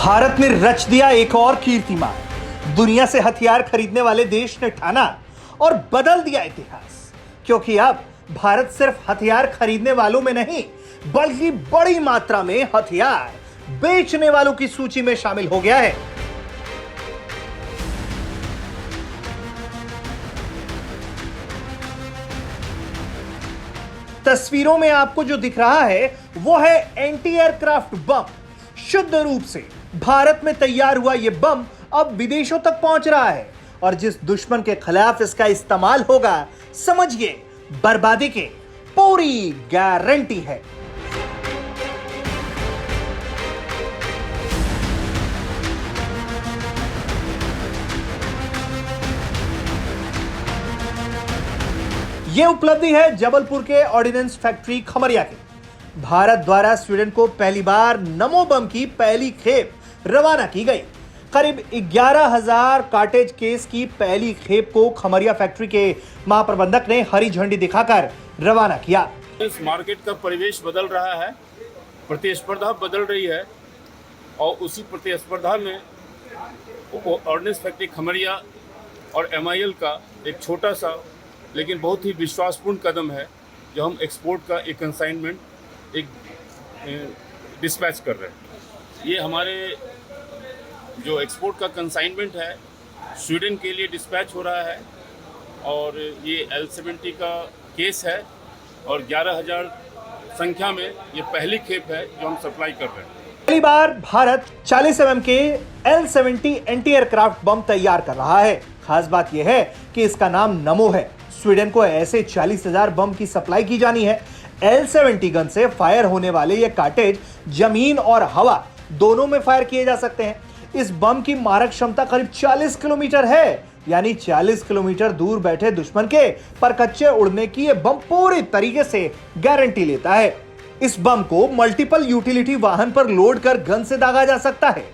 भारत ने रच दिया एक और कीर्तिमान। दुनिया से हथियार खरीदने वाले देश ने ठाना और बदल दिया इतिहास, क्योंकि अब भारत सिर्फ हथियार खरीदने वालों में नहीं बल्कि बड़ी मात्रा में हथियार बेचने वालों की सूची में शामिल हो गया है। तस्वीरों में आपको जो दिख रहा है वो है एंटी एयरक्राफ्ट बम। शुद्ध रूप से भारत में तैयार हुआ यह बम अब विदेशों तक पहुंच रहा है और जिस दुश्मन के खिलाफ इसका इस्तेमाल होगा, समझिए बर्बादी की पूरी गारंटी है। यह उपलब्धि है जबलपुर के ऑर्डिनेंस फैक्ट्री खमरिया की। भारत द्वारा स्वीडन को पहली बार नमो बम की पहली खेप रवाना की गई। करीब 11,000 कार्टेज केस की पहली खेप को खमरिया फैक्ट्री के महाप्रबंधक ने हरी झंडी दिखाकर रवाना किया। इस मार्केट का परिवेश बदल रहा है, प्रतिस्पर्धा बदल रही है और उसी प्रतिस्पर्धा में ऑर्डिनेंस फैक्ट्री खमरिया और MIL का एक छोटा सा लेकिन बहुत ही विश्वासपूर्ण कदम है जो हम एक्सपोर्ट का एक कंसाइनमेंट एक डिस्पैच कर रहे हैं। ये हमारे जो एक्सपोर्ट का कंसाइनमेंट है स्वीडन के लिए डिस्पैच हो रहा है और ये L70 का केस है और 11,000 संख्या में ये पहली खेप है जो हम सप्लाई कर रहे हैं। पहली बार भारत 40 mm के L70 एंटी एयरक्राफ्ट बम तैयार कर रहा है। खास बात यह है कि इसका नाम नमो है। स्वीडन को ऐसे 40,000 बम की सप्लाई की जानी है। L70 गन से फायर होने वाले ये कार्टेज जमीन और हवा दोनों में फायर किए जा सकते हैं। इस बम की मारक क्षमता करीब 40 किलोमीटर है, यानी 40 किलोमीटर दूर बैठे दुश्मन के परकच्चे उड़ने की यह बम पूरी तरीके से गारंटी लेता है। इस बम को मल्टीपल यूटिलिटी वाहन पर लोड कर गन से दागा जा सकता है।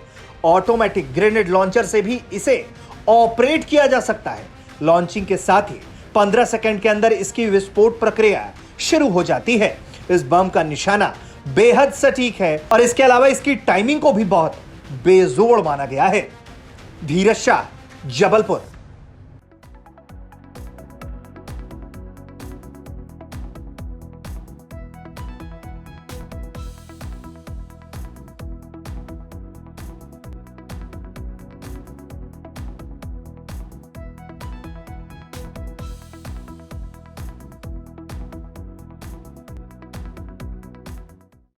ऑटोमेटिक ग्रेनेड लॉन्चर से भी इसे ऑपरेट किया जा सकता है। लॉन्चिंग के साथ ही 15 सेकंड के अंदर इसकी विस्फोट प्रक्रिया शुरू हो जाती है। इस बम का निशाना बेहद सटीक है और इसके अलावा इसकी टाइमिंग को भी बहुत बेजोड़ माना गया है। धीरज शाह, जबलपुर।